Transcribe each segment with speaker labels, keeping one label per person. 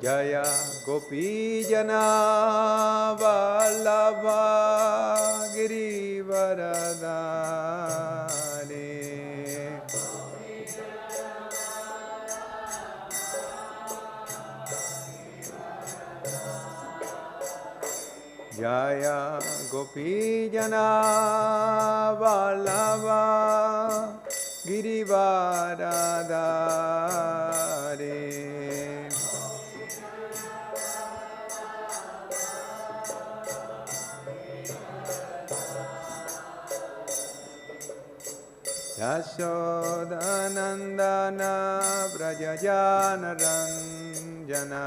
Speaker 1: Jaya Gopijana Vallabha Girivaradhari Jaya Gopijana Vallabha Girivaradhari Yashodanandana Vrajajana Ranjana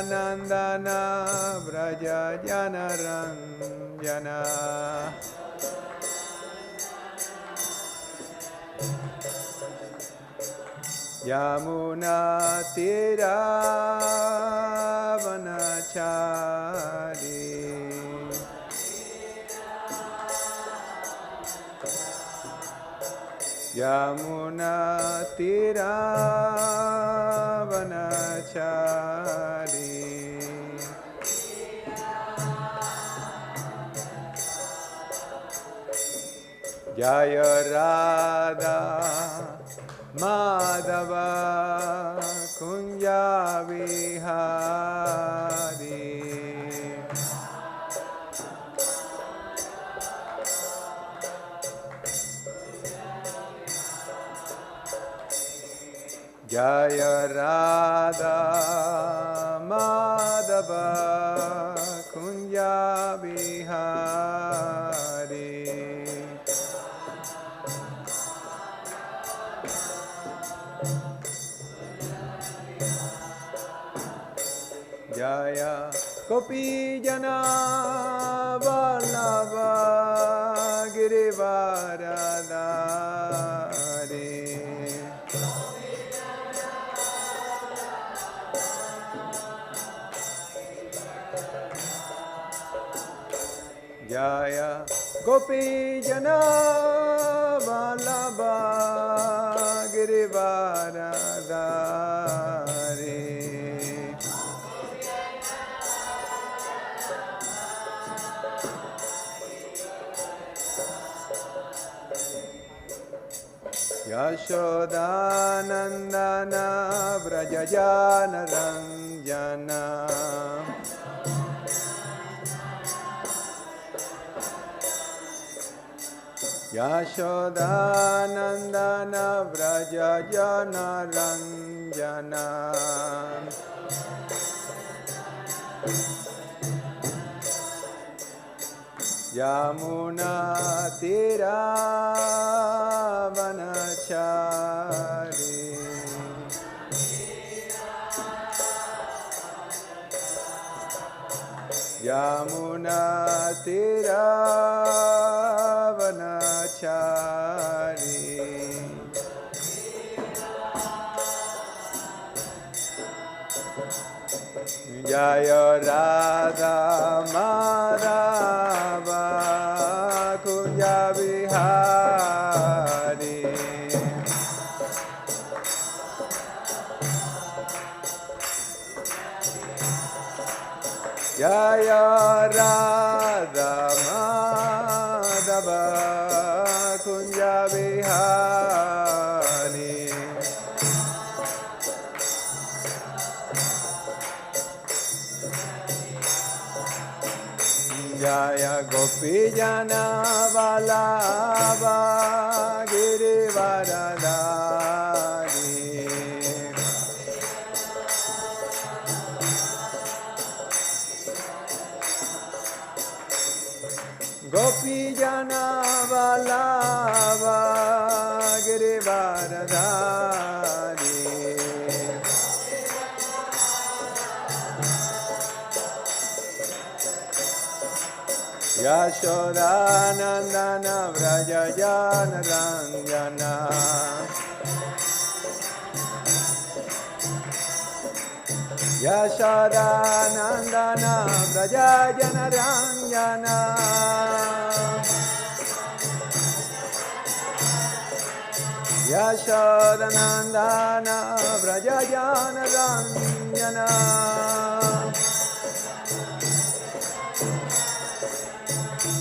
Speaker 1: Yashodanandana Vrajajana Ranjana Yamuna Tira Vanachari Yamuna Tira Vanachari Jaya Radha Madhava Kunja Vihari Jaya Radha Madhava Kunja Vihari Jaya Gopijana Vallabha Girivaradhari Jaya Gopijana Vallabha Girivaradhari Yashodanandana Vrajajana Ranjana Yashodanandana Vrajajana Ranjana Yamuna Tira Vanachari Yamuna Tira Vanachari Jaya Radha Madhava Kunja Vihari Jaya Radha Madhava Kunja Vihari Jaya Gopijana Vallabha Girivaradhari Gopijana Vallabha Girivaradhari Yashodanandana Vrajajana Ranjana Yashodanandana Vrajajana Ranjana Yashodanandana Vrajayana Ranjana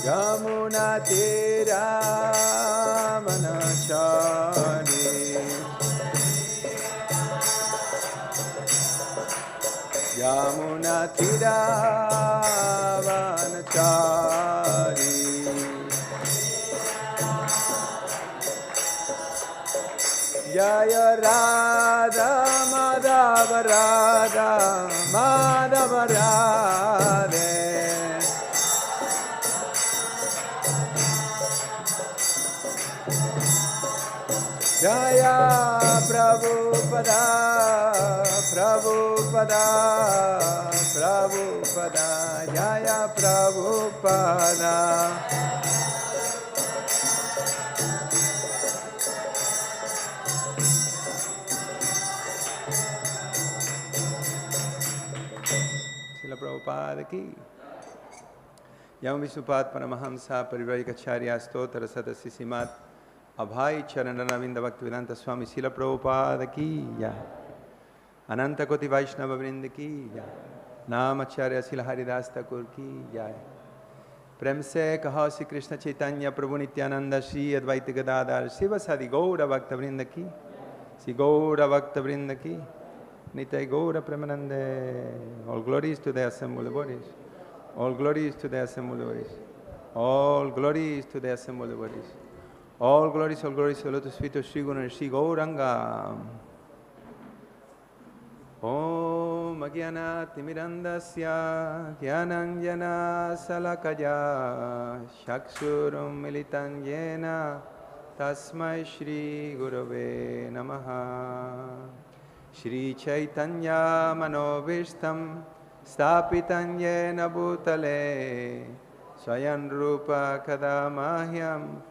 Speaker 1: Yamuna Tira Manachari Yamuna Tira Manachari Jaya Radha Madhava Radha Madhava Radhe Jaya Prabhupada Prabhupada Prabhupada Jaya Prabhupada Srila Prabhupada ki Yam Vishnupat Paramahamsa Parivrajikacharya Stotra Sadasya Srimad Abhai Charanaravinda Bhaktivedanta Swami Srila Prabhupada ki jai. Ananta Koti Vaishnava Vrinda ki jai. Namacharya Srila Haridas Thakur ki jai. Prem se kaho Sri Krishna Chaitanya Prabhu Nityananda Shri Advaita Gadadhar Shiva Sadi Gaura Bhakta Vrinda ki Sri Gaura Bhakta Vrinda ki Nitai Gaura Premanande. All glories to the assembled bodies. All glories to the assembled bodies. All glories to the assembled bodies. All glories, to Lotus feet of Sri Guru and Sri Gauranga. Om Agyana Timirandasya Gyananjana Salakaya Cakṣurum Militan Yena Tasmai Shri Gurave Namaha. Shri Chaitanya Manovishtam Stapitan Yena Bhutale Swayan Rupa Kadamahyam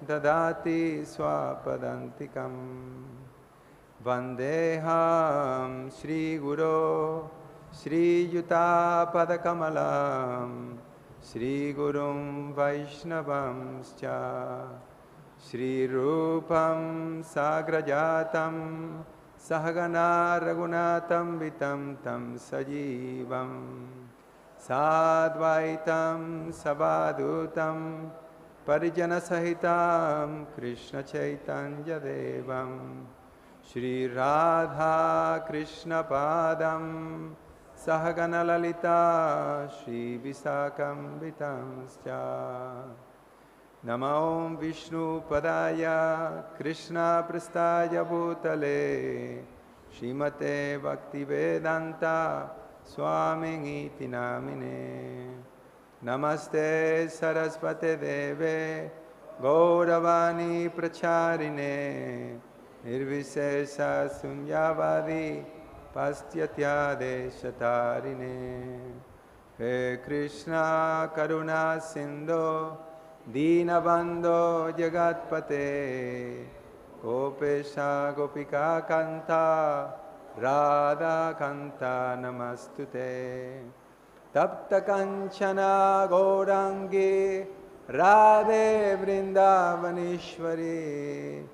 Speaker 1: Dadati Swapadantikam Vandeham Shri Guru Shri Yuta Padakamalam Shri Gurum Vaishnavamscha Shri Rupam Sagrajatam Sahagana Raghunatam Vitam Tam Sajivam Sadvaitam Sabadutam Parijana Sahitam Krishna Chaitanya Devam Shri Radha Krishna Padam Sahagana Lalita Shri Visakam Vitamscha Namo Vishnu Padaya Krishna Prastaya Bhutale Shrimate Bhaktivedanta Swami Iti Namine Namaste Sarasvate Deve Gauravani Pracharine Nirvisesa Sunyavadi Pastyatya Deshatarine He Krishna Karuna Sindhu Dinabandho Jagatpate Gopesha Gopika Kanta Radha Kanta Namastute Tapta Kanchana Gaurangi Radhe Vrindavaneshwari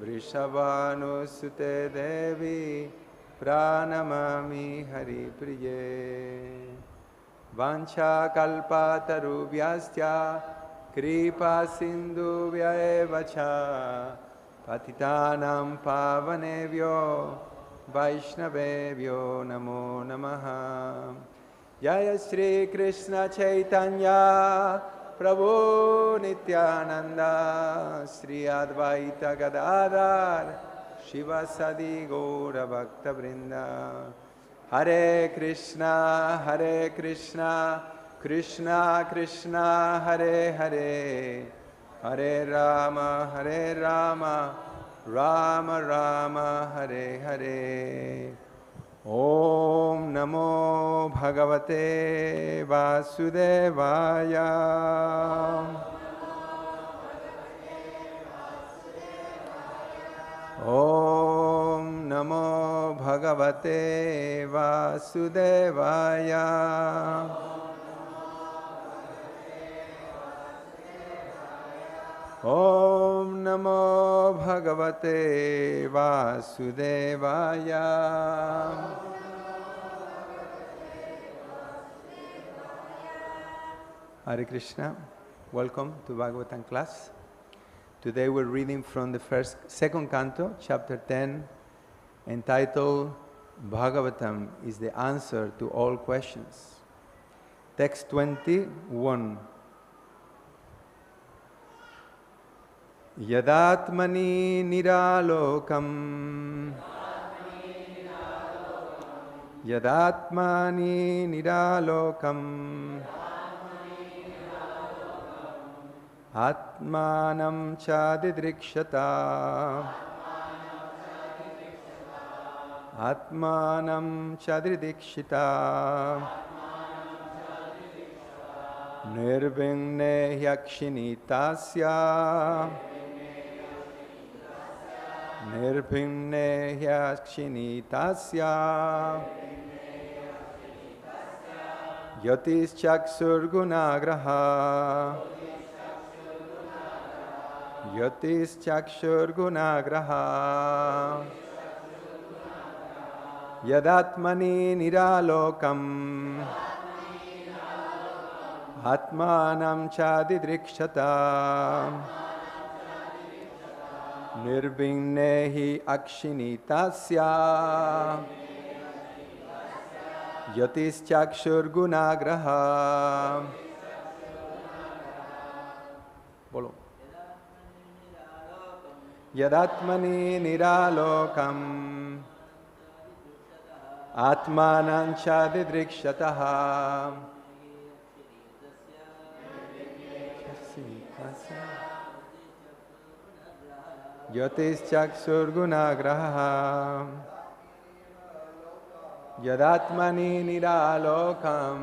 Speaker 1: Vrishabhanusute Devi Pranamami Hari Priye Vancha Kalpatarubhyasya Kripa Sindhu Vyaevacha Patitanam Pavanevyo Vaishnavevyo Namo Namaha Jaya Shri Krishna Chaitanya Prabhu Nityananda Shri Advaita Gadadhar Shiva Sadi Gaura Bhakta Vrinda Hare Krishna Krishna Krishna Hare Hare Hare Rama Rama Rama Hare Hare Om Namo Bhagavate Vasudevaya Om Namo Bhagavate Vasudevaya Om Namo Bhagavate Vasudevaya. Hare Krishna. Welcome to Bhagavatam class. Today we're reading from the second canto, chapter 10, entitled Bhagavatam is the answer to all questions. Text 21. Yadātmani nirālokam. Yadātmani nirālokam. ātmānaṁ ca didṛkṣataḥ. ātmānaṁ ca didṛkṣataḥ. nirbhinne akṣiṇī tasya. nirbhinne akṣiṇī tasya. jyotiś cakṣur guṇa-grahaḥ. jyotiś cakṣur guṇa-grahaḥ. yadātmani nirālokam. ātmānaṁ ca didṛkṣataḥ. nirbhinne akṣiṇī tasya. jyotiś cakṣur guṇa-grahaḥ. Bolo. Yadātmani nirālokam. ātmānaṁ ca didṛkṣataḥ. jyotiś cakṣur guṇa-grahaḥ. yadātmani nirālokam.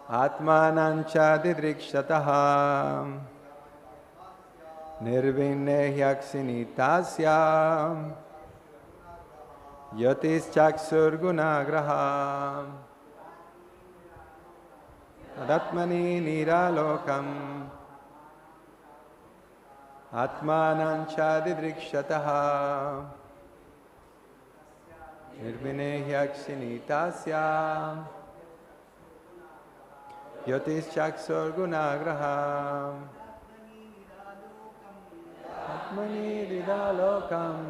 Speaker 1: ātmānaṁ ca didṛkṣataḥ. nirbhinne akṣiṇī tasya. jyotiś cakṣur guṇa-grahaḥ. yadātmani nirālokam. ātmānaṁ ca didṛkṣataḥ. nirbhinne akṣiṇī tasya. jyotiś cakṣur guṇa-grahaḥ. ātmani nirālokam.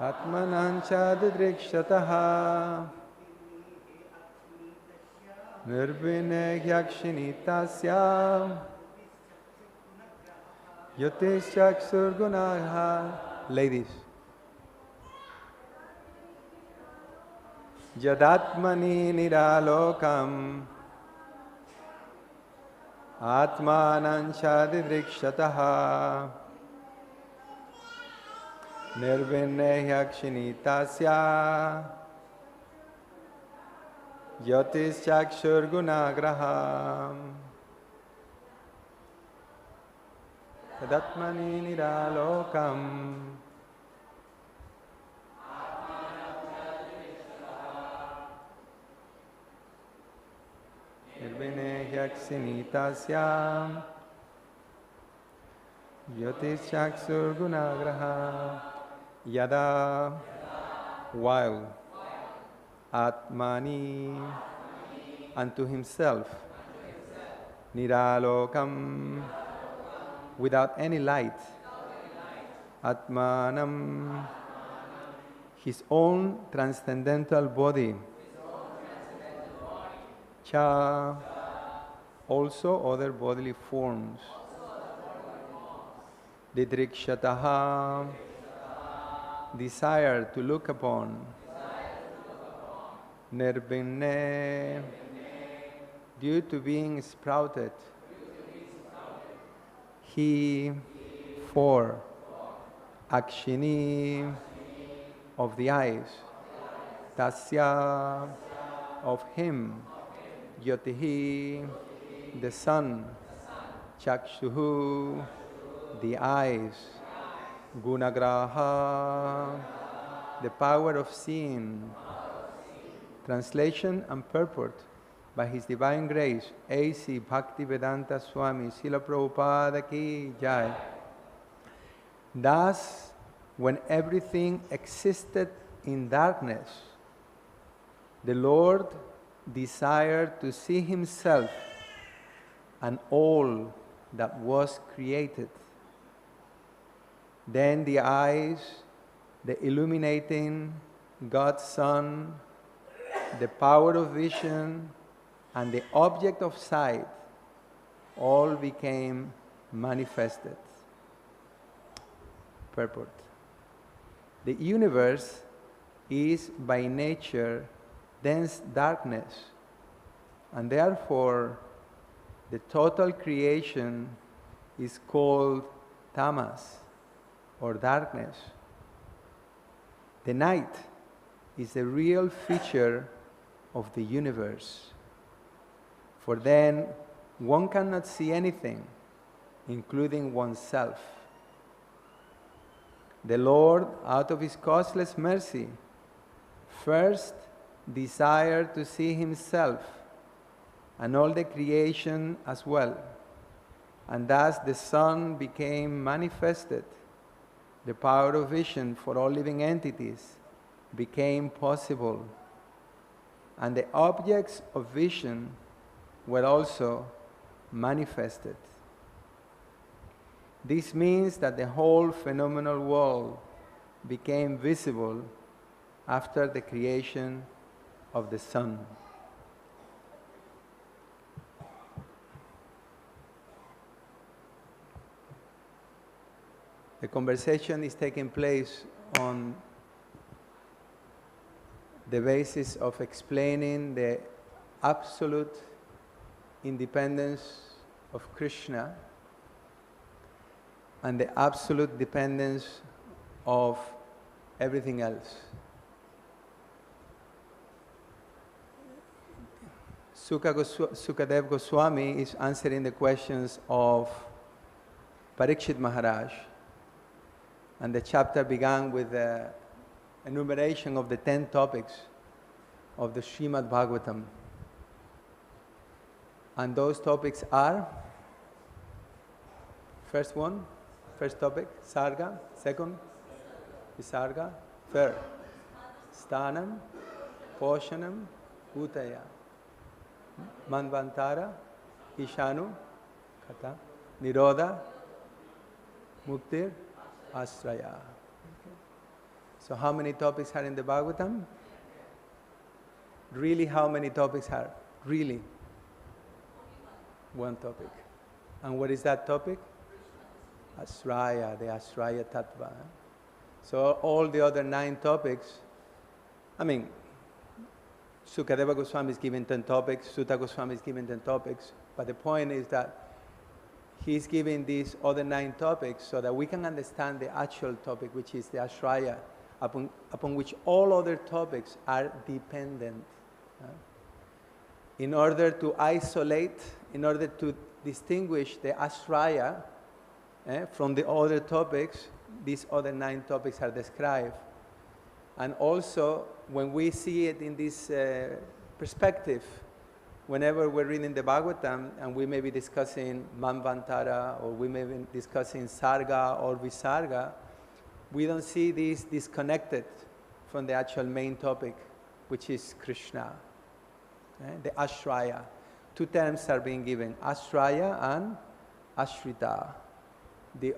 Speaker 1: ātmānaṁ ca didṛkṣataḥ. nirbhinne akṣiṇī tasya. jyotiś cakṣur guṇa-grahaḥ. Ladies. Yadātmani nirālokam. ātmānaṁ ca didṛkṣataḥ. nirbhinne akṣiṇī tasya. jyotiś cakṣur guṇa-grahaḥ. yadātmani nirālokam. nirbhinne akṣiṇī tasya. jyotiś cakṣur guṇa-grahaḥ. Yadā, while ātmani, unto himself, nirālokam, without any light, ātmānam, his own transcendental body, cha, also other bodily forms, didṛkṣataḥ, desire to look upon, nirbhinne, due to being sprouted, he, for, akṣiṇī, of the eyes, tasya, of him, jyotiḥ, the sun, cakṣuḥ, the eyes, guṇa-grahaḥ, the power of seeing. Translation and purport. by His Divine Grace, A.C. Bhaktivedanta Swami Srila Prabhupada Ki Jai. Thus, when everything existed in darkness, the Lord desired to see Himself and all that was created. Then the eyes, the illuminating God's Son, the power of vision, and the object of sight all became manifested. Purport. The universe is by nature dense darkness, and therefore the total creation is called tamas, or darkness. The night is the real feature of the universe, for then one cannot see anything, including oneself. The Lord, out of His causeless mercy, first desired to see Himself and all the creation as well, and thus the sun became manifested. The power of vision for all living entities became possible, and the objects of vision were also manifested. This means that the whole phenomenal world became visible after the creation of the sun. The conversation is taking place on the basis of explaining the absolute independence of Krishna and the absolute dependence of everything else. Sukadeva Goswami is answering the questions of Parikshit Maharaj, and the chapter began with the enumeration of the 10 topics of the Srimad Bhagavatam. And those topics are, first topic, Sarga; second, Visarga; third, Sthanam, Poshanam, Utaya, Manvantara, Ishanu, Kata, Nirodha, Muktir, Asraya. So how many topics are in the Bhagavatam? Really, how many topics are? Really? One topic. And what is that topic? Asraya, the Asraya Tattva. So all the other 9 topics, Sukadeva Goswami is given 10 topics, Sutta Goswami is given 10 topics, but the point is that he's giving these other 9 topics so that we can understand the actual topic, which is the Asraya, upon which all other topics are dependent. In order to isolate, in order to distinguish the Asraya from the other topics, these other 9 topics are described. And also, when we see it in this perspective, whenever we're reading the Bhagavatam and we may be discussing Manvantara, or we may be discussing Sarga or Visarga, we don't see this disconnected from the actual main topic, which is Krishna, the Ashraya. 2 terms are being given, Ashraya and Ashrita. The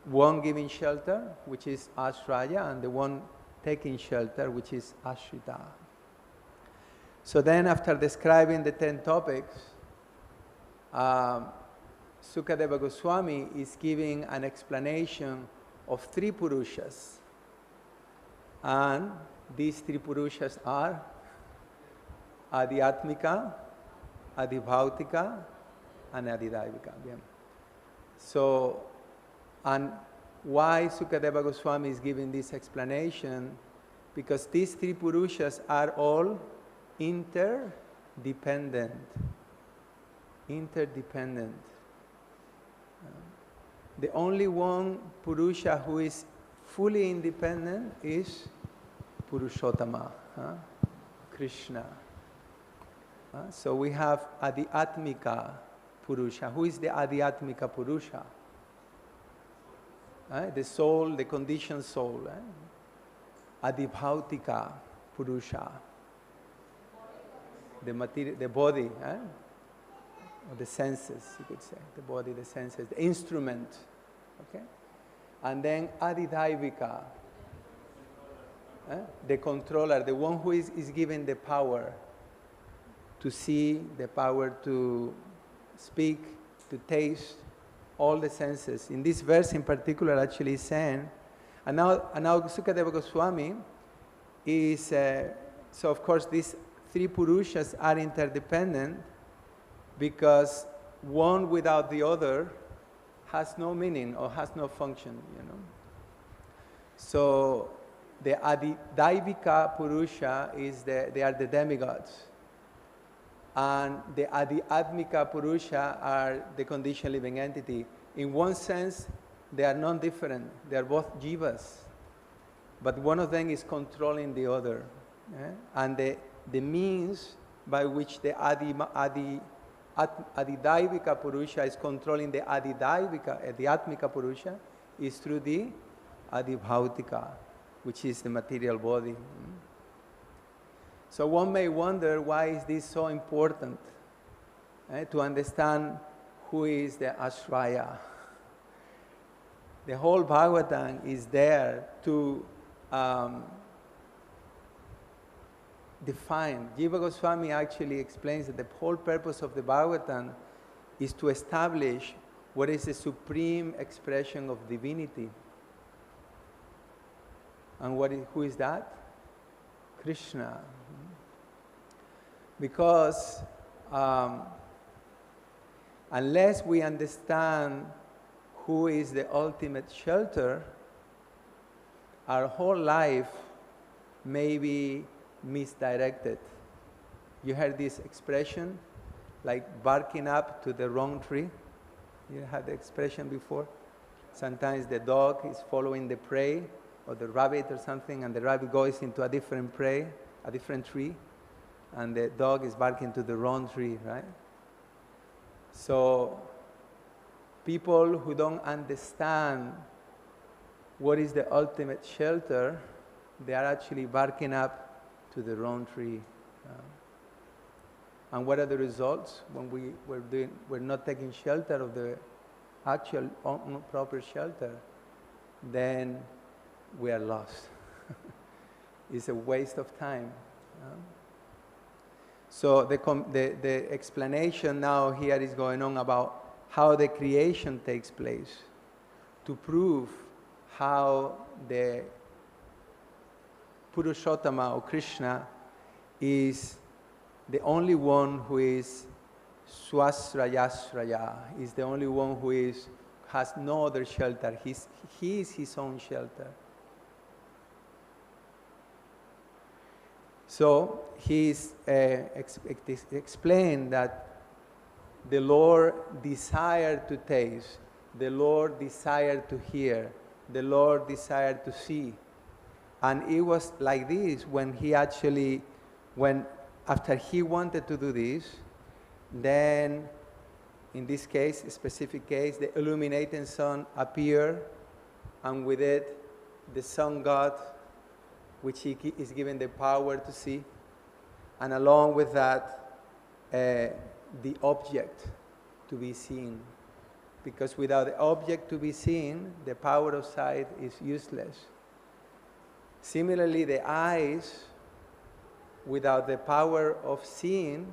Speaker 1: one giving shelter, which is Ashraya, and the one taking shelter, which is Ashrita. So then, after describing the 10 topics, Sukadeva Goswami is giving an explanation of 3 Purushas. And these 3 Purushas are Adhyatmika, Adhibhautika, and Adidaivika. So, and why Sukadeva Goswami is giving this explanation? Because these 3 Purushas are all interdependent. The only one Purusha who is fully independent is Purushottama, Krishna. So we have adhyatmika purusha. Who is the adhyatmika purusha? The soul, the conditioned soul. Adhibhautika purusha. The body, or the senses, you could say. The body, the senses, the instrument. Okay? And then adhidaivika, the controller, the one who is given the power to see, the power to speak, to taste, all the senses. In this verse in particular, actually is saying, and now Sukadeva Goswami is, so of course these three purushas are interdependent because one without the other has no meaning or has no function, So the Adidaivika Purusha they are the demigods. And the Adhyatmika Purusha are the conditioned living entity. In one sense, they are non-different. They are both jivas. But one of them is controlling the other. And the means by which the Adidaivika Purusha is controlling the Adhyatmika Purusha is through the Adhibhautika, which is the material body. So one may wonder, why is this so important to understand who is the Ashraya? The whole Bhagavatam is there to define. Jiva Goswami actually explains that the whole purpose of the Bhagavatam is to establish what is the supreme expression of divinity. And who is that? Krishna. Because unless we understand who is the ultimate shelter, our whole life may be misdirected. You heard this expression, like barking up to the wrong tree? You had the expression before? Sometimes the dog is following the prey, or the rabbit or something, and the rabbit goes into a different prey, a different tree, and the dog is barking to the wrong tree, right? So people who don't understand what is the ultimate shelter, they are actually barking up to the wrong tree. And what are the results when we're not taking shelter of the actual proper shelter? Then we are lost. It's a waste of time. So the explanation now here is going on about how the creation takes place to prove how the Purushottama or Krishna is the only one who is swasrayasraya, is the only one who has no other shelter. He is his own shelter. So he's explained that the Lord desired to taste, the Lord desired to hear, the Lord desired to see. And it was like this when after he wanted to do this, then in this case, a specific case, the illuminating sun appeared, and with it, the sun god, which he is given the power to see, and along with that, the object to be seen. Because without the object to be seen, the power of sight is useless. Similarly, the eyes, without the power of seeing,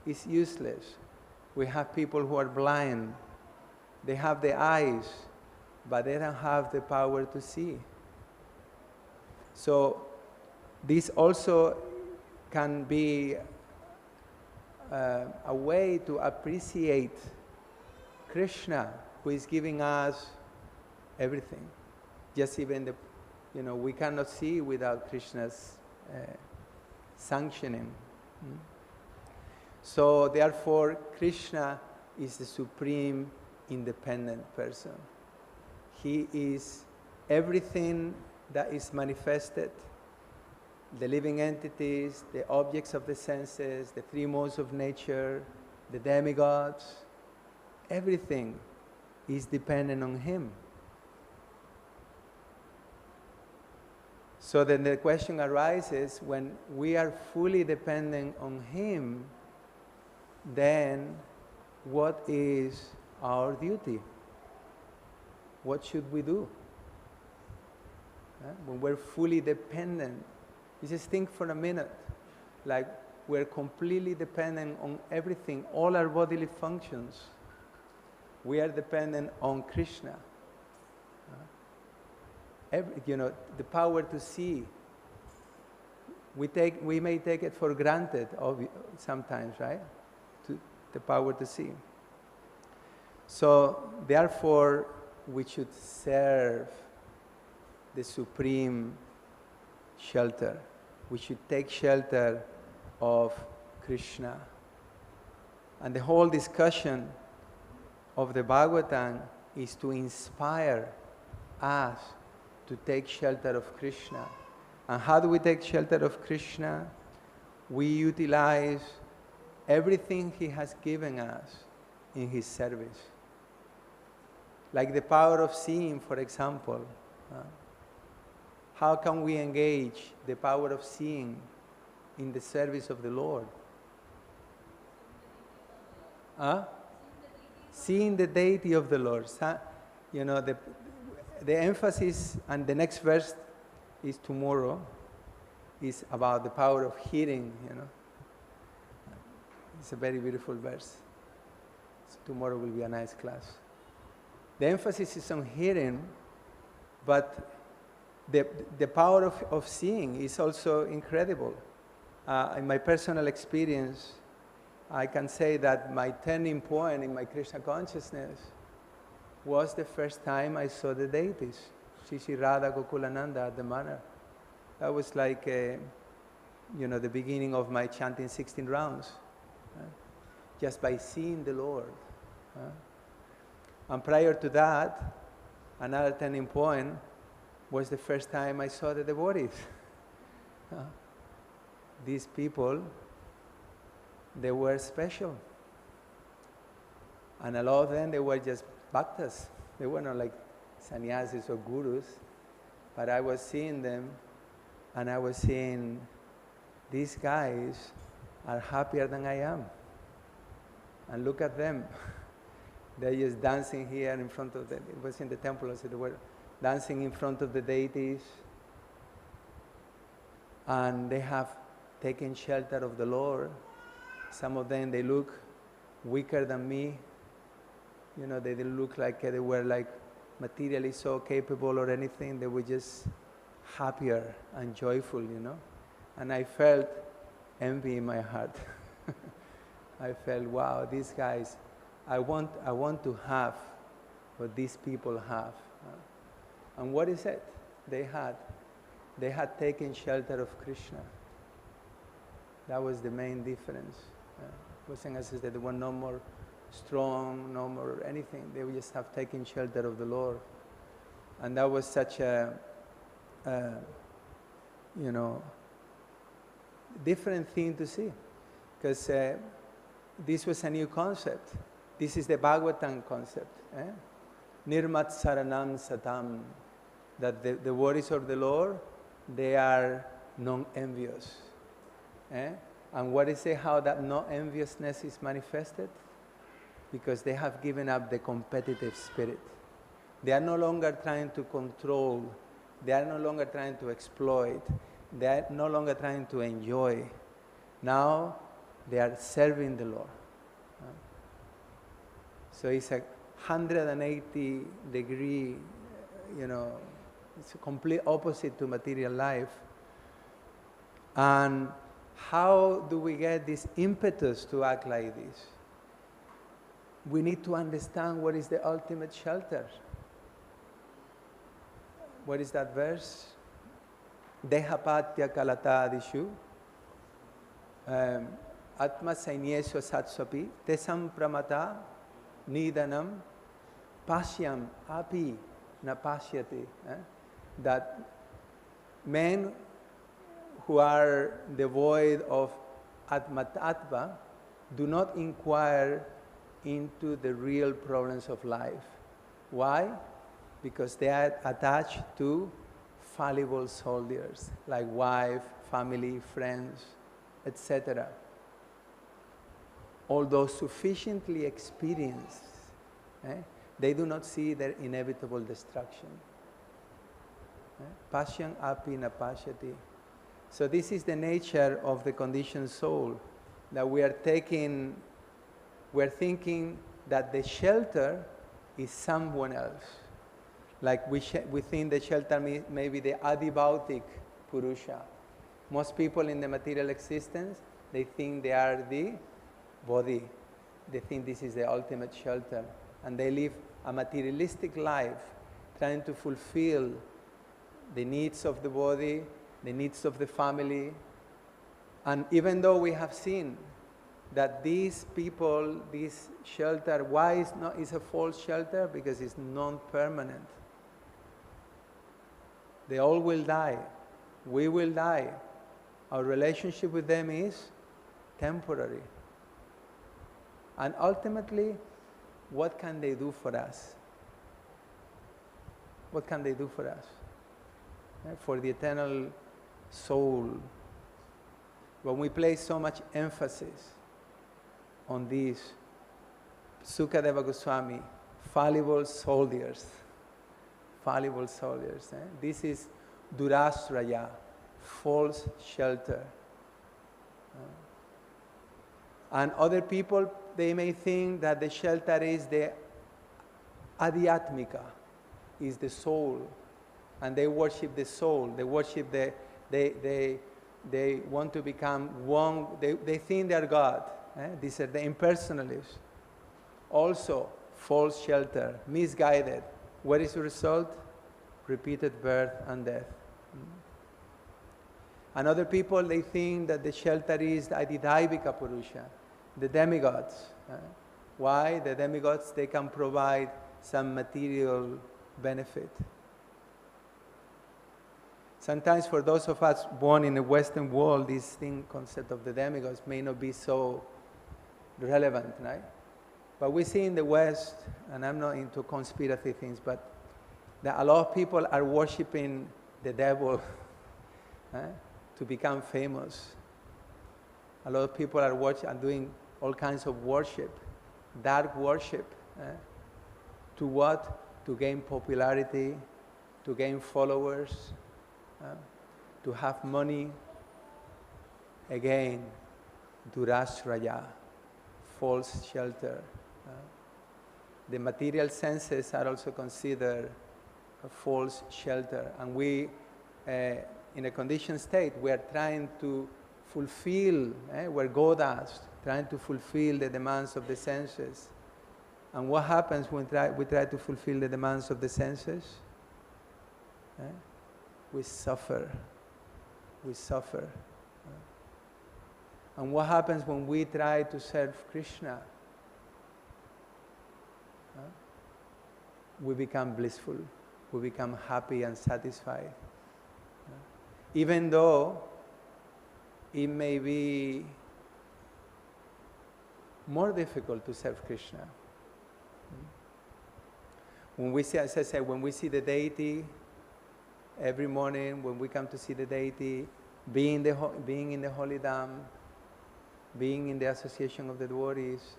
Speaker 1: is useless. We have people who are blind. They have the eyes, but they don't have the power to see. So this also can be a way to appreciate Krishna, who is giving us everything. Just even we cannot see without Krishna's sanctioning. So therefore, Krishna is the supreme independent person. He is everything that is manifested the living entities, the objects of the senses, the three modes of nature, the demigods, everything is dependent on Him. So then the question arises, when we are fully dependent on Him, then what is our duty? What should we do? When we're fully dependent, you just think for a minute, like we're completely dependent on everything, all our bodily functions. We are dependent on Krishna. The power to see. We may take it for granted sometimes, right? The power to see. So therefore, we should serve the supreme shelter. We should take shelter of Krishna. And the whole discussion of the Bhagavatam is to inspire us to take shelter of Krishna. And how do we take shelter of Krishna? We utilize everything He has given us in His service. Like the power of seeing, for example. How can we engage the power of seeing in the service of the Lord? Seeing the deity of the Lord. The emphasis, and the next verse is tomorrow, is about the power of hearing. It's a very beautiful verse. So tomorrow will be a nice class. The emphasis is on hearing, but the power of seeing is also incredible. In my personal experience, I can say that my turning point in my Krishna consciousness was the first time I saw the deities, Shri Radha, Gokulananda at the manor. That was like, the beginning of my chanting 16 rounds, just by seeing the Lord. And prior to that, another turning point was the first time I saw the devotees. These people, they were special. And a lot of them, they were just bhaktas. They were not like sannyasis or gurus. But I was seeing them, and I was seeing these guys are happier than I am. And look at them. They're just dancing here in front of them. It was in the temple, so they were dancing in front of the deities. And they have taken shelter of the Lord. Some of them, they look weaker than me. They didn't look like they were like materially so capable or anything. They were just happier and joyful, And I felt envy in my heart. I felt, wow, these guys, I want to have what these people have. And what is it? They had taken shelter of Krishna. That was the main difference. It wasn't as if they were no more strong, no more anything. They would just have taken shelter of the Lord. And that was such a different thing to see. Because this was a new concept. This is the Bhagavatam concept. Nirmat saranam satam. That the words of the Lord, they are non-envious. And what is it, how that non-enviousness is manifested? Because they have given up the competitive spirit. They are no longer trying to control. They are no longer trying to exploit. They are no longer trying to enjoy. Now they are serving the Lord. So it's a 180-degree, it's a complete opposite to material life. And how do we get this impetus to act like this? We need to understand what is the ultimate shelter. What is that verse? Dehapatya kalatadishu atma sainyesva satsapi tesam pramata nidanam pasyam api na pasyati. That men who are devoid of ātmānam do not inquire into the real problems of life. Why? Because they are attached to fallible soldiers, like wife, family, friends, etc. Although sufficiently experienced, they do not see their inevitable destruction. Pasyam api na pasyati. So this is the nature of the conditioned soul, that we are thinking that the shelter is someone else. Like we think the shelter may be the adibhautik purusha. Most people in the material existence, they think they are the body. They think this is the ultimate shelter. And they live a materialistic life, trying to fulfill the needs of the body, the needs of the family. And even though we have seen that these people, this shelter, why is a false shelter? Because it's non-permanent. They all will die. We will die. Our relationship with them is temporary. And ultimately, what can they do for us? What can they do for us? For the eternal soul. When we place so much emphasis on these, Sukadeva Goswami, fallible soldiers. This is durasraya, false shelter. And other people, they may think that the shelter is the adhyatmika, is the soul, and they worship the soul. They worship they want to become one. They think they are God. These are the impersonalists. Also, false shelter, misguided. What is the result? Repeated birth and death. And other people, they think that the shelter is the adhidaivika purusha, the demigods. Why? The demigods, they can provide some material benefit. Sometimes for those of us born in the Western world, this concept of the demigods may not be so relevant, right? But we see in the West, and I'm not into conspiracy things, but that a lot of people are worshipping the devil to become famous. A lot of people are doing all kinds of worship, dark worship. To what? To gain popularity, to gain followers, to have money. Again, durasraya, false shelter. The material senses are also considered a false shelter. And we, in a conditioned state, we are trying to fulfill, we're godas, trying to fulfill the demands of the senses. And what happens when we try to fulfill the demands of the senses? We suffer. We suffer. And what happens when we try to serve Krishna? We become blissful. We become happy and satisfied. Even though it may be more difficult to serve Krishna. When we see, as I said, when we see the deity every morning, when we come to see the deity, being in the holy dham, being in the association of the devotees,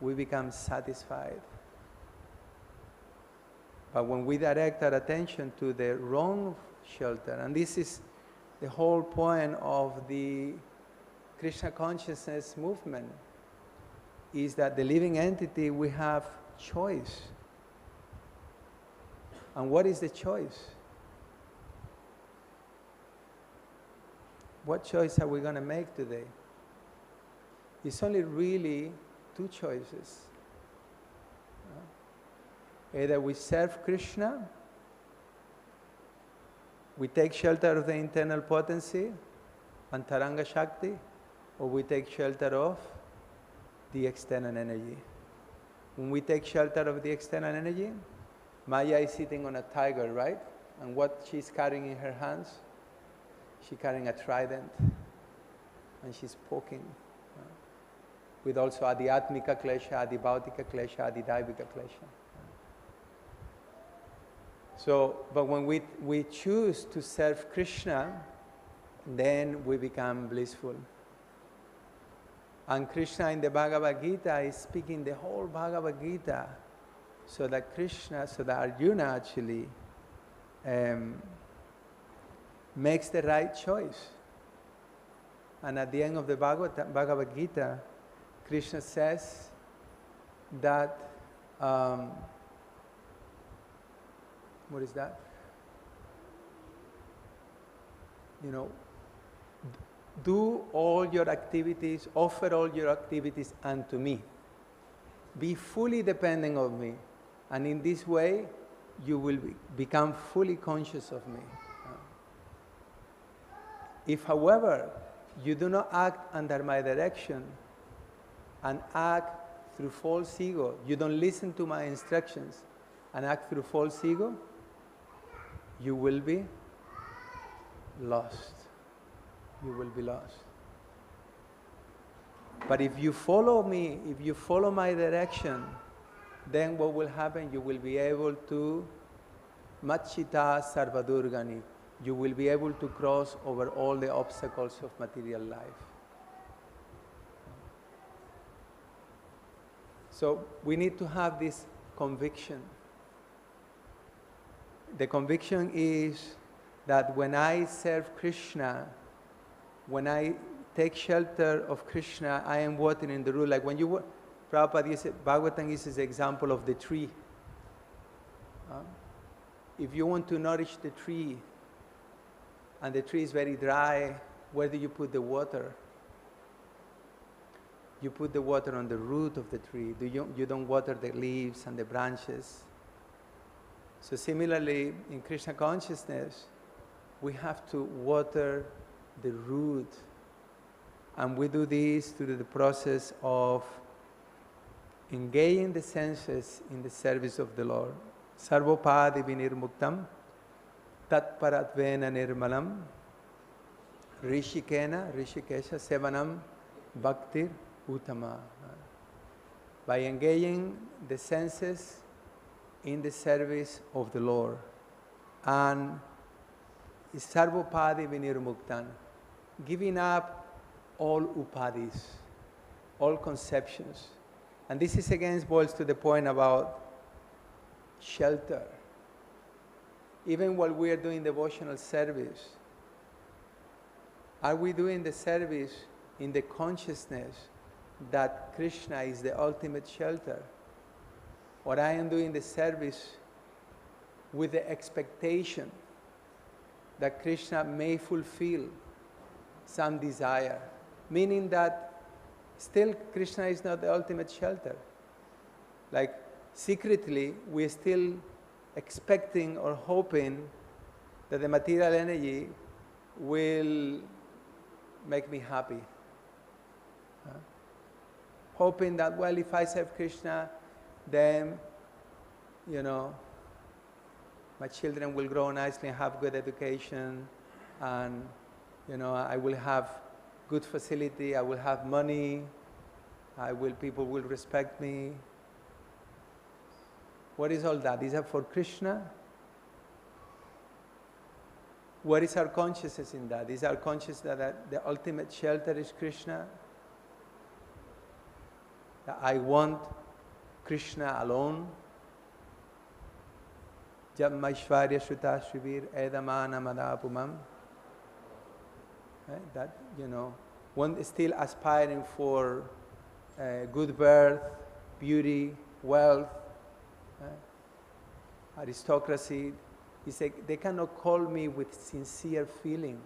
Speaker 1: we become satisfied. But when we direct our attention to the wrong shelter, and this is the whole point of the Krishna consciousness movement, is that the living entity, we have choice. And what is the choice? What choice are we going to make today? It's only really two choices. Either we serve Krishna, we take shelter of the internal potency, Antaranga Shakti, or we take shelter of the external energy. When we take shelter of the external energy, Maya is sitting on a tiger, right? And what she's carrying in her hands? She's carrying a trident and she's poking. With also adhyatmika klesha, adhibhautika klesha, adhidaivika klesha. So, but when we choose to serve Krishna, then we become blissful. And Krishna in the Bhagavad Gita is speaking the whole Bhagavad Gita so that Arjuna actually makes the right choice. And at the end of the Bhagavad Gita, Krishna says that, what is that? You know, do all your activities, offer all your activities unto me. Be fully dependent on me. And in this way, you will become fully conscious of me. If, however, you do not act under my direction and act through false ego, you don't listen to my instructions and act through false ego, you will be lost. You will be lost. But if you follow me, if you follow my direction, then what will happen? You will be able to Machita Sarvadurgani. You will be able to cross over all the obstacles of material life. So we need to have this conviction. The conviction is that when I serve Krishna, when I take shelter of Krishna, I am watering the root. Like when you, Prabhupada uses, Bhagavatam uses the example of the tree. If you want to nourish the tree, and the tree is very dry, where do you put the water? You put the water on the root of the tree. You don't water the leaves and the branches. So similarly, in Krishna consciousness, we have to water the root. And we do this through the process of engaging the senses in the service of the Lord. Sarvopadi vinirmuktam tatparatvena nirmalam rishikesha sevanam bhaktir uttama. By engaging the senses in the service of the Lord. And sarvopadi vinirmuktam, giving up all upadis, all conceptions. And this is again boils to the point about shelter. Even while we are doing devotional service, are we doing the service in the consciousness that Krishna is the ultimate shelter? Or I am doing the service with the expectation that Krishna may fulfill some desire, meaning that still Krishna is not the ultimate shelter. Like secretly, we're still expecting or hoping that the material energy will make me happy. Hoping that, well, if I serve Krishna, then, you know, my children will grow nicely and have good education, and, you know, I will have good facility, I will have money, people will respect me. What is all that? Is that for Krishna? What is our consciousness in that? Is our consciousness that the ultimate shelter is Krishna? That I want Krishna alone? Jammaishvarya Shuta Shivir Edamānam Adapumam. That, you know, one is still aspiring for good birth, beauty, wealth, aristocracy. He said, they cannot call me with sincere feeling.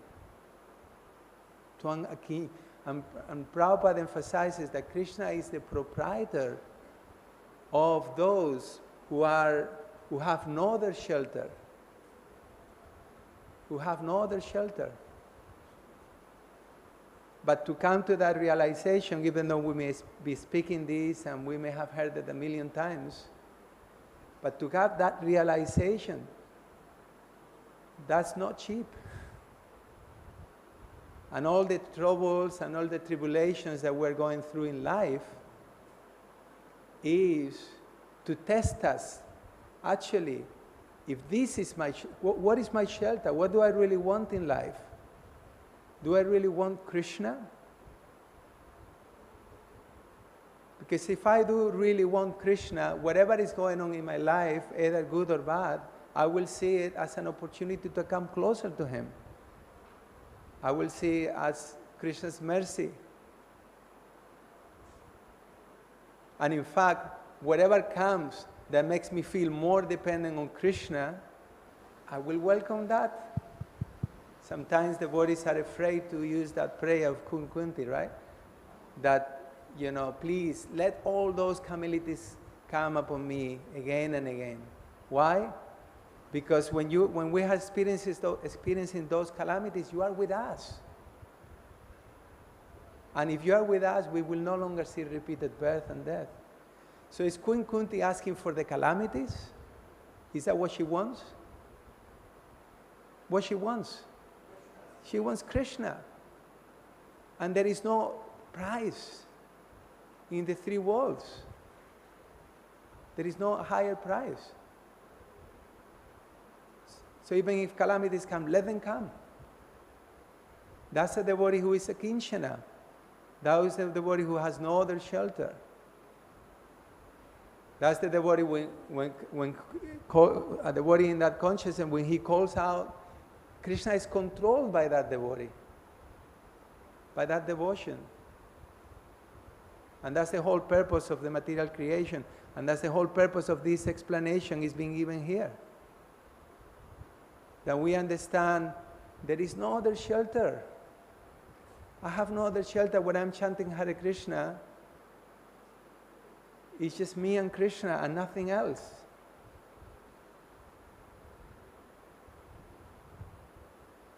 Speaker 1: And Prabhupada emphasizes that Krishna is the proprietor of those who have no other shelter. Who have no other shelter. But to come to that realization, even though we may be speaking this and we may have heard it a million times, but to have that realization, that's not cheap. And all the troubles and all the tribulations that we're going through in life is to test us. Actually, if this is what is my shelter? What do I really want in life? Do I really want Krishna? Because if I do really want Krishna, whatever is going on in my life, either good or bad, I will see it as an opportunity to come closer to Him. I will see it as Krishna's mercy. And in fact, whatever comes that makes me feel more dependent on Krishna, I will welcome that. Sometimes the devotees are afraid to use that prayer of Kunti, right? That, please let all those calamities come upon me again and again. Why? Because when we are experiencing those calamities, you are with us. And if you are with us, we will no longer see repeated birth and death. So is Queen Kunti asking for the calamities? Is that what she wants? What she wants? She wants Krishna. And there is no price in the three worlds. There is no higher price. So even if calamities come, let them come. That's a devotee who is a kinshana. That is the devotee who has no other shelter. That's the devotee a devotee in that consciousness, when he calls out, Krishna is controlled by that devotee, by that devotion. And that's the whole purpose of the material creation. And that's the whole purpose of this explanation is being given here. That we understand there is no other shelter. I have no other shelter when I'm chanting Hare Krishna. It's just me and Krishna and nothing else.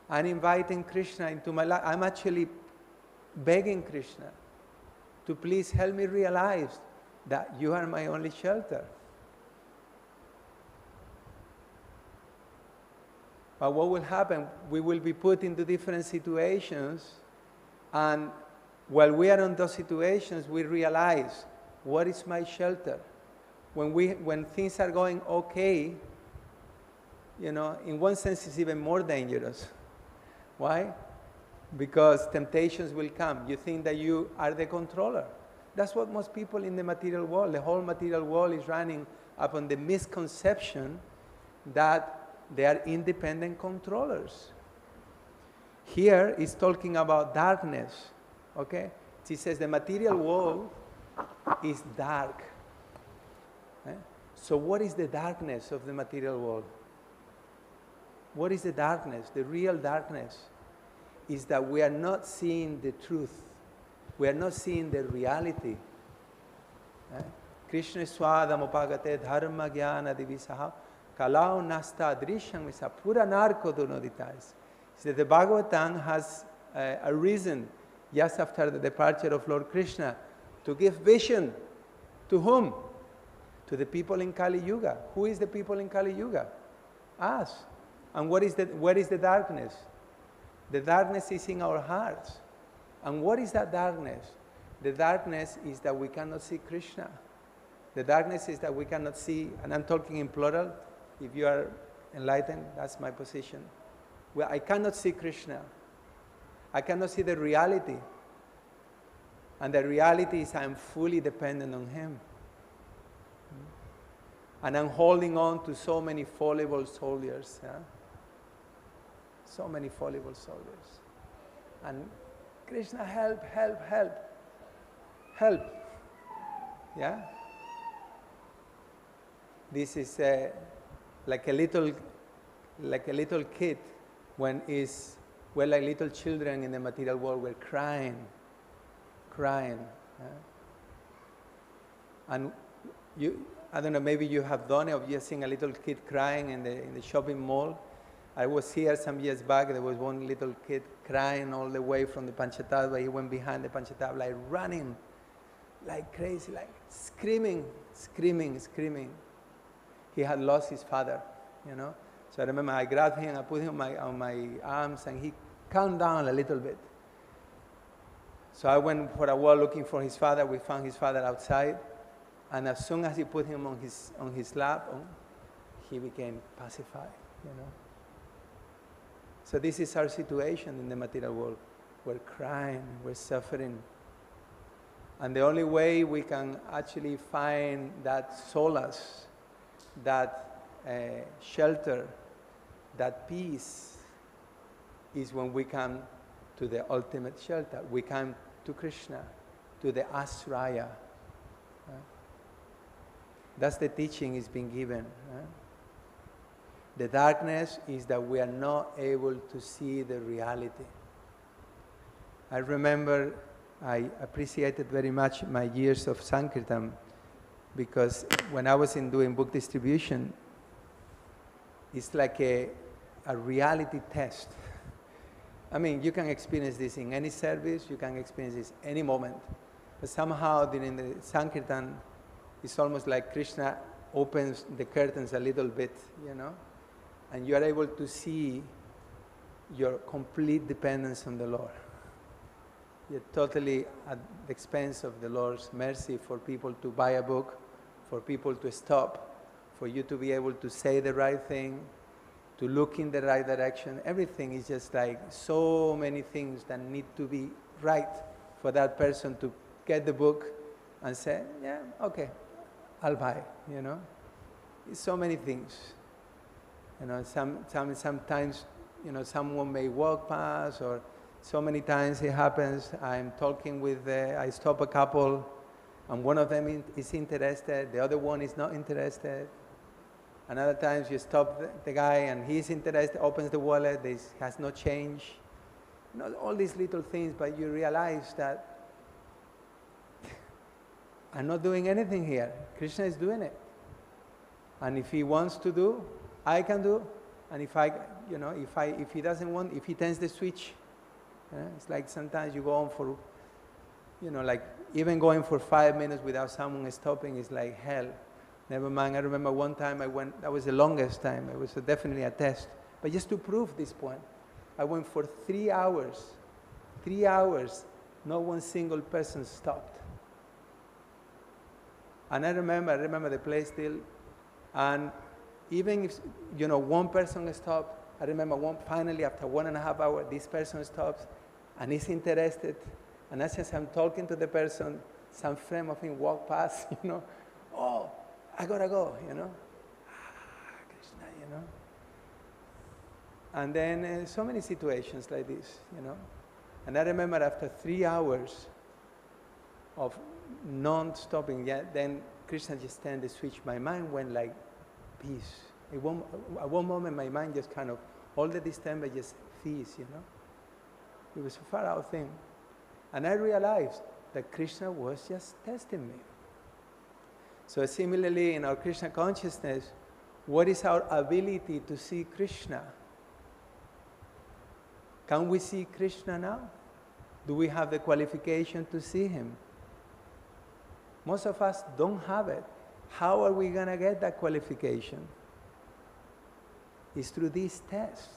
Speaker 1: I'm inviting Krishna into my life. I'm actually begging Krishna to please help me realize that you are my only shelter. But what will happen? We will be put into different situations, and while we are in those situations, we realize, what is my shelter? When things are going okay, in one sense it's even more dangerous. Why? Because temptations will come. You think that you are the controller. That's what most people in the material world, the whole material world is running upon the misconception that they are independent controllers. Here is talking about darkness, okay? He says the material world is dark. So what is the darkness of the material world? What is the darkness? The real darkness is that we are not seeing the truth. We are not seeing the reality. Krishna swadamopagate dharma jnana divisaha kalau nasta drishyam visa pura narko dunoditais. So the Bhagavatam has a reason, just after the departure of Lord Krishna, to give vision. To whom? To the people in Kali Yuga. Who is the people in Kali Yuga? Us. And where is the darkness? The darkness is in our hearts. And what is that darkness? The darkness is that we cannot see Krishna. The darkness is that we cannot see, and I'm talking in plural. If you are enlightened, that's my position. Well, I cannot see Krishna. I cannot see the reality. And the reality is I'm fully dependent on Him. And I'm holding on to so many fallible soldiers. Yeah? So many fallible soldiers. And Krishna, help, help, help. Help. Yeah? This is like a little kid when we're like little children in the material world, we're crying. Yeah? And I don't know, maybe you have done it, or you've seen a little kid crying in the shopping mall. I was here some years back, there was one little kid crying all the way from the Panchatabla. He went behind the Panchatabla, like running like crazy, like screaming. He had lost his father, So I remember I grabbed him, I put him on my arms, and he calmed down a little bit. So I went for a while looking for his father. We found his father outside. And as soon as he put him on his lap, he became pacified, So this is our situation in the material world. We're crying, we're suffering. And the only way we can actually find that solace, that shelter, that peace, is when we come to the ultimate shelter. We come to Krishna, to the ashraya. That's the teaching is being given. The darkness is that we are not able to see the reality. I remember I appreciated very much my years of Sankirtan, because when I was doing book distribution, it's like a reality test. I mean, you can experience this in any service, you can experience this any moment. But somehow during the Sankirtan, it's almost like Krishna opens the curtains a little bit, and you are able to see your complete dependence on the Lord. You're totally at the expense of the Lord's mercy for people to buy a book, for people to stop, for you to be able to say the right thing, to look in the right direction. Everything is just like so many things that need to be right for that person to get the book and say, yeah, okay, I'll buy, It's so many things. Sometimes, someone may walk past, or so many times it happens, I'm talking with, I stop a couple, and one of them is interested, the other one is not interested. Another times you stop the guy and he's interested, opens the wallet, has no change. All these little things, but you realize that I'm not doing anything here. Krishna is doing it. And if he wants to do, I can do. And if he doesn't want, if he turns the switch, it's like sometimes you go on for, like even going for 5 minutes without someone stopping is like hell. Never mind, I remember one time I went, that was the longest time, it was definitely a test. But just to prove this point, I went for 3 hours. 3 hours, not one single person stopped. And I remember the place still, and even if, one person stopped, I remember finally after 1.5 hours, this person stops, and is interested, and as I'm talking to the person, some friend of him walked past, oh, I gotta go, Krishna, And then so many situations like this, And I remember after 3 hours of non-stopping, then Krishna just turned the switch. My mind went like peace. At one moment, my mind just kind of, all the distemper just ceased, It was a far out thing. And I realized that Krishna was just testing me. So similarly, in our Krishna consciousness, what is our ability to see Krishna? Can we see Krishna now? Do we have the qualification to see him? Most of us don't have it. How are we going to get that qualification? It's through this test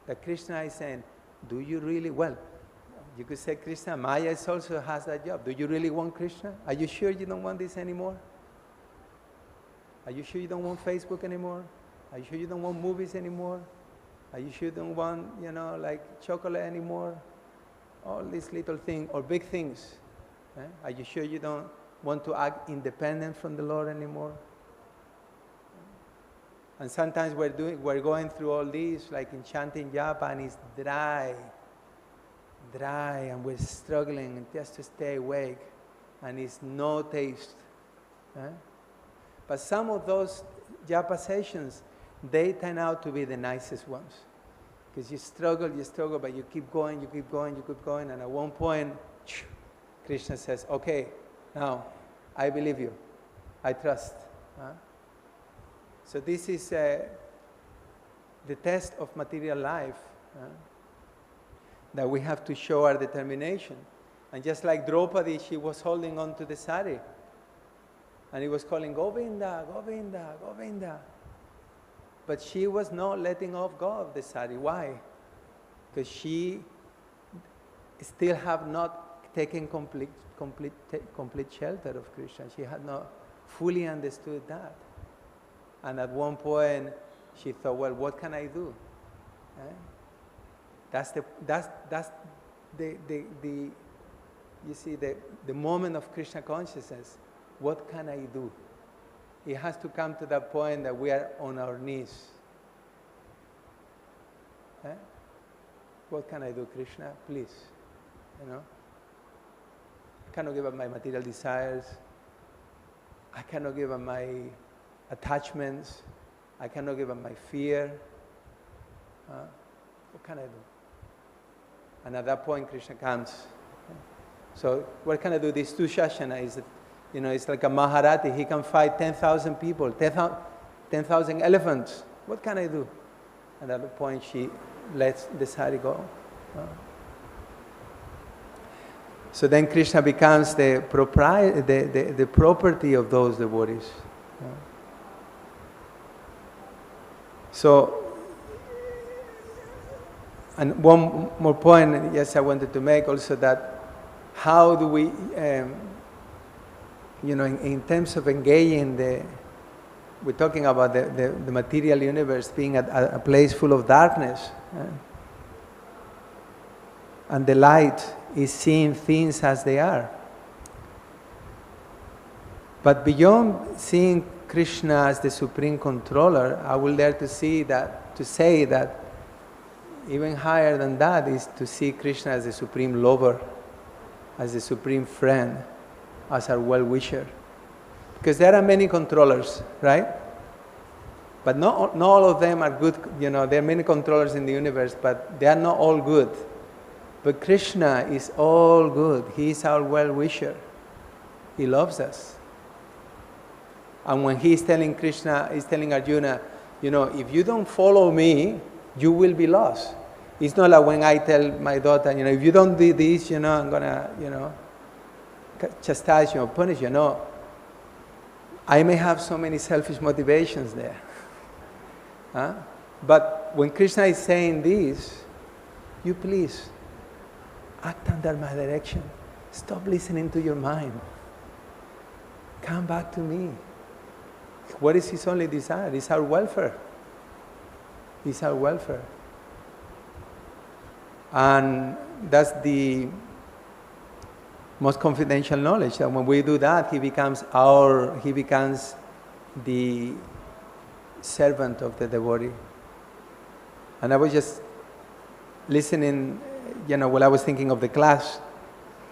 Speaker 1: that Krishna is saying, do you really, you could say Krishna, Maya also has that job. Do you really want Krishna? Are you sure you don't want this anymore? Are you sure you don't want Facebook anymore? Are you sure you don't want movies anymore? Are you sure you don't want, like chocolate anymore? All these little things, or big things. Are you sure you don't want to act independent from the Lord anymore? And sometimes we're going through all these, like in chanting japa, and it's dry, and we're struggling just to stay awake, and it's no taste. But some of those japa sessions, they turn out to be the nicest ones. Because you struggle, but you keep going, and at one point, Krishna says, okay, now, I believe you. I trust. So this is the test of material life, that we have to show our determination. And just like Draupadi, she was holding on to the sari. And he was calling, Govinda, Govinda, Govinda. But she was not letting go of the sari. Why? Because she still have not taken complete shelter of Krishna. She had not fully understood that. And at one point, she thought, well, what can I do? That's you see, the moment of Krishna consciousness. What can I do? It has to come to that point that we are on our knees. What can I do, Krishna? Please. I cannot give up my material desires. I cannot give up my attachments. I cannot give up my fear. What can I do? And at that point, Krishna comes. So what can I do? This Dushasana is, it's like a Maharati. He can fight 10,000 people, 10,000 elephants. What can I do? And at that point, she lets the sari go. So then Krishna becomes the property of those devotees. So, and one more point, yes, I wanted to make also that how do we, in terms of engaging we're talking about the material universe being a place full of darkness. And the light is seeing things as they are. But beyond seeing Krishna as the supreme controller, I will dare to say that even higher than that is to see Krishna as the supreme lover, as the supreme friend, as our well-wisher. Because there are many controllers, right? But not all of them are good. There are many controllers in the universe, but they are not all good. But Krishna is all good. He is our well-wisher. He loves us. And when he's telling Arjuna, if you don't follow me, you will be lost. It's not like when I tell my daughter, if you don't do this, I'm gonna, chastise you or punish you. No. I may have so many selfish motivations there. But when Krishna is saying this, you please act under my direction. Stop listening to your mind. Come back to me. What is his only desire? It's our welfare. It's our welfare. And that's the most confidential knowledge, that when we do that, he becomes the servant of the devotee. And I was just listening, while I was thinking of the class.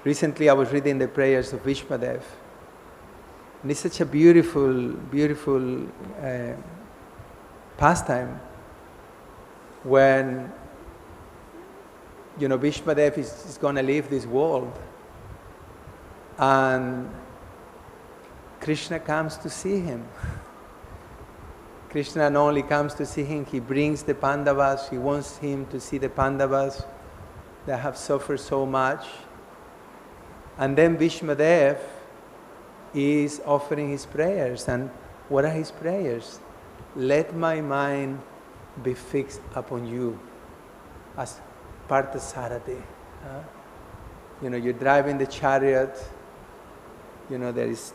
Speaker 1: Recently I was reading the prayers of Bhishmadev. And it's such a beautiful, beautiful pastime when, Bhishmadev is going to leave this world. And Krishna comes to see him. Krishna not only comes to see him, he brings the Pandavas. He wants him to see the Pandavas that have suffered so much. And then Bhishmadev is offering his prayers. And what are his prayers? Let my mind be fixed upon you as Parthasarathi. You're driving the chariot. There is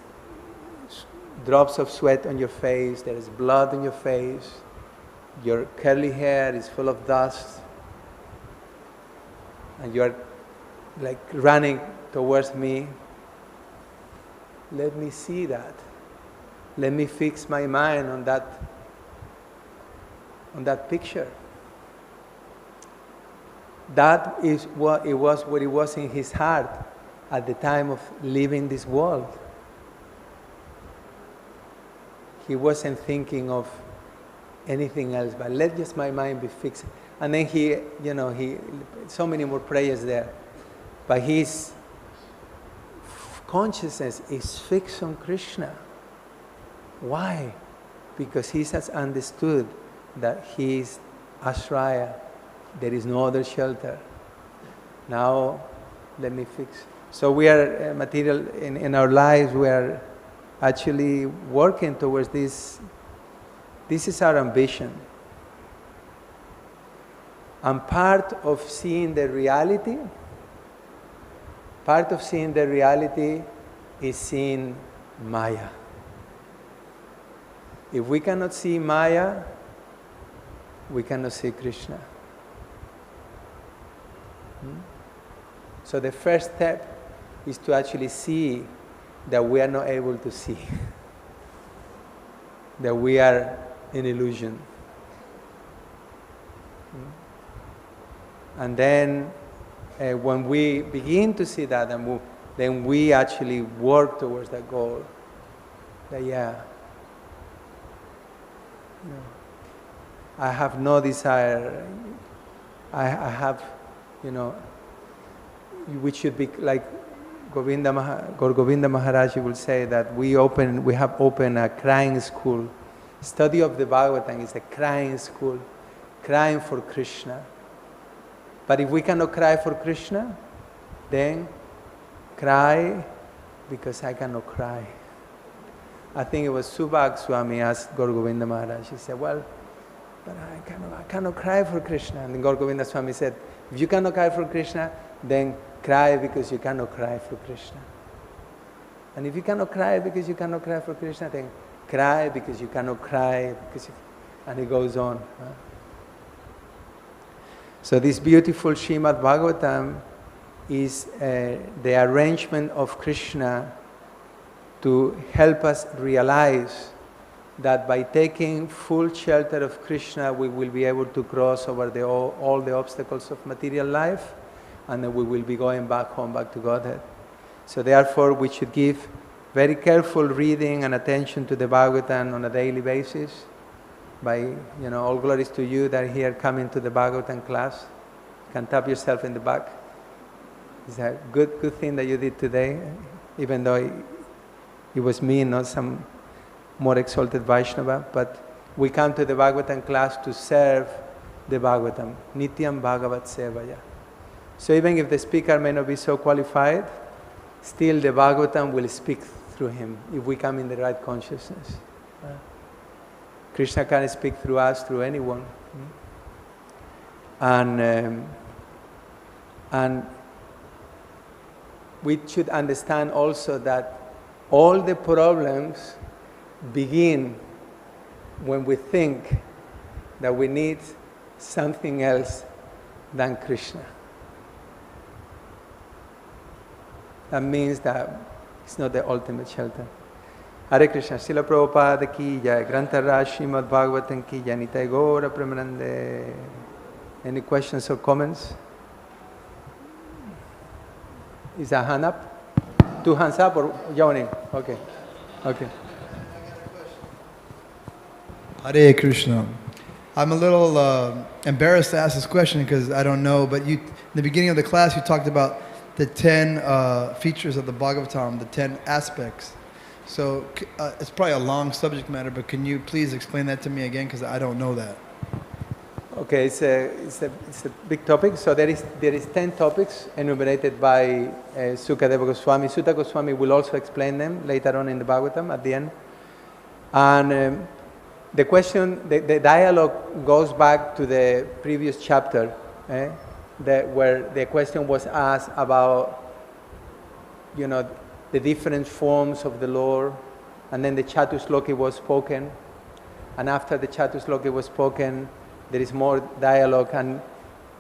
Speaker 1: drops of sweat on your face, there is blood on your face, your curly hair is full of dust, and you are like running towards me. Let me see that. Let me fix my mind on that picture. That is what it was in his heart at the time of leaving this world. He wasn't thinking of anything else, but let just my mind be fixed. And then he so many more prayers there. But his consciousness is fixed on Krishna. Why? Because he has understood that he is Ashraya. There is no other shelter. Now, let me fix. So we are material in our lives. We are actually working towards this. This is our ambition. And part of seeing the reality Part of seeing the reality is seeing Maya. If we cannot see Maya, we cannot see Krishna. So the first step is to actually see that we are not able to see, that we are in illusion. And then when we begin to see that, then we actually work towards that goal. That I have no desire. I have, we should be like Govinda Maharaj will say that we have opened a crying school. Study of the Bhagavatam is a crying school, crying for Krishna. But if we cannot cry for Krishna, then cry because I cannot cry. I think it was Subhag Swami asked Gaur Govinda Maharaj, he said, well, but I cannot cry for Krishna. And then Gaur Govinda Swami said, if you cannot cry for Krishna, then cry because you cannot cry for Krishna. And if you cannot cry because you cannot cry for Krishna, then cry because you cannot cry. And it goes on. So this beautiful Srimad Bhagavatam is the arrangement of Krishna to help us realize that by taking full shelter of Krishna, we will be able to cross over all the obstacles of material life, and then we will be going back home, back to Godhead. So therefore, we should give very careful reading and attention to the Bhagavatam on a daily basis. By, all glories to you that are here coming to the Bhagavatam class. You can tap yourself in the back. It's a good thing that you did today, even though it was me, not some more exalted Vaishnava. But we come to the Bhagavatam class to serve the Bhagavatam. Nityam Bhagavat Sevaya. So even if the speaker may not be so qualified, still the Bhagavatam will speak through him if we come in the right consciousness. Krishna can speak through us, through anyone. And we should understand also that all the problems begin when we think that we need something else than Krishna. That means that it's not the ultimate shelter. Hare Krishna, Srila Prabhupada ki jai, Grantha Raj Srimad Bhagavatam ki jai, Nitai Gaura Premanande. Any questions or comments? Is a hand up? 2 hands up or yawning? Okay.
Speaker 2: Hare Krishna. I'm a little embarrassed to ask this question because I don't know, but in the beginning of the class you talked about the 10 features of the Bhagavatam, the 10 aspects. So it's probably a long subject matter, but can you please explain that to me again, because I don't know that.
Speaker 1: Okay, it's a big topic. So there is 10 topics enumerated by Sukadeva Goswami. Sutta Goswami will also explain them later on in the Bhagavatam at the end. And the question, the dialogue goes back to the previous chapter, where the question was asked about, the different forms of the Lord, and then the Chatusloki was spoken, and after the Chatusloki was spoken, there is more dialogue, and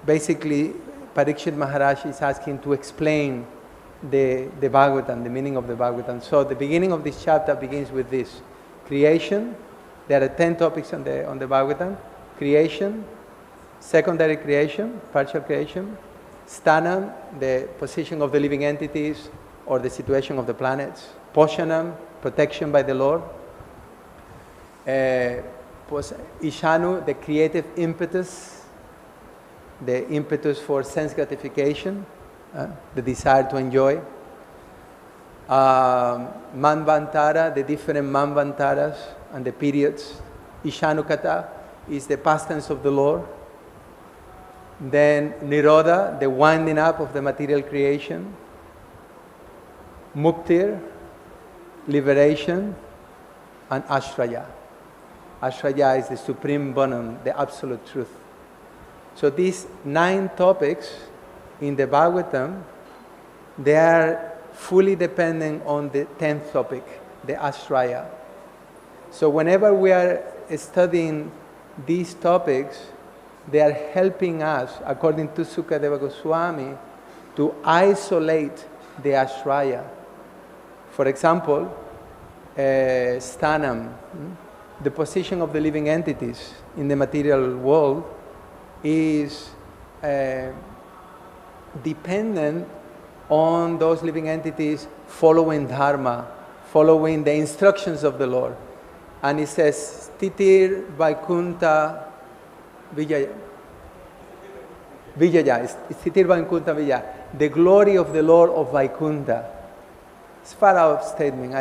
Speaker 1: basically Parikshit Maharaj is asking to explain the Bhagavatam, the meaning of the Bhagavatam. So the beginning of this chapter begins with this: creation. There are 10 topics on the Bhagavatam: creation, secondary creation, partial creation, sthanam, the position of the living entities or the situation of the planets, poshanam, protection by the Lord, ishanu, the creative impetus, the impetus for sense gratification, the desire to enjoy, manvantara, the different manvantaras and the periods. Ishanukata is the past tense of the Lord. Then nirodha, the winding up of the material creation. Muktir, liberation, and ashraya. Ashraya is the supreme bonum, the absolute truth. So these 9 topics in the Bhagavatam they are fully dependent on the 10th topic, the ashraya. So whenever we are studying these topics, they are helping us, according to Sukadeva Goswami, to isolate the ashraya. For example, sthanam, the position of the living entities in the material world is dependent on those living entities following dharma, following the instructions of the Lord. And it says, Titir Vaikunta Vijaya. Vijaya, it's Titir Vaikunta Vijaya, the glory of the Lord of Vaikunta. It's a far out statement.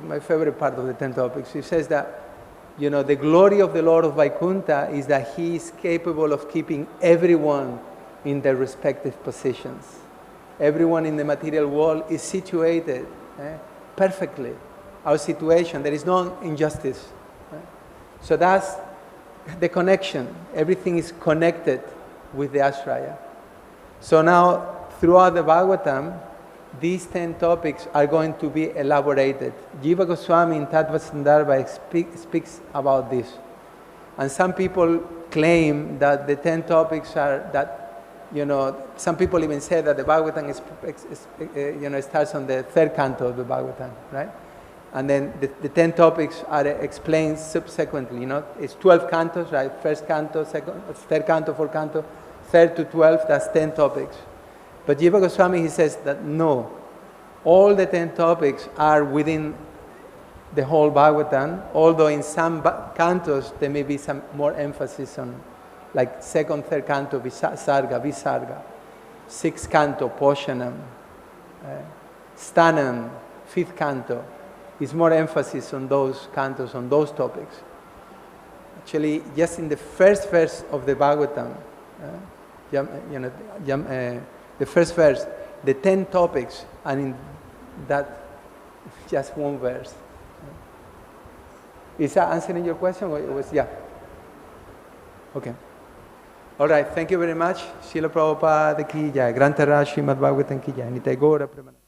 Speaker 1: My favorite part of the 10 topics. It says that, the glory of the Lord of Vaikunta is that He is capable of keeping everyone in their respective positions. Everyone in the material world is situated perfectly. Our situation, there is no injustice. So that's the connection. Everything is connected with the ashraya. So now, throughout the Bhagavatam, these 10 topics are going to be elaborated. Jiva Goswami in Tattva Sandarbha speaks about this. And some people claim that the 10 topics are that, some people even say that the Bhagavatam starts on the 3rd canto of the Bhagavatam, right? And then the 10 topics are explained subsequently, It's 12 cantos, right? 1st canto, 3rd canto, 4th canto, 3rd to 12th, that's 10 topics. But Jiva Goswami, he says that no, all the 10 topics are within the whole Bhagavatam, although in some cantos there may be some more emphasis on, like 2nd, 3rd canto, Visarga, 6th canto, Poshanam, Sthanam, 5th canto, is more emphasis on those cantos, on those topics. Actually, just in the first verse of the Bhagavatam, the first verse, the 10 topics, and in that, just one verse. Is that answering your question? Or it was, yeah. Okay. All right, thank you very much. Srila Prabhupada ki jai. Grantha Raj Srimad Bhagavatam ki jai. Nitai Gaura Premanand.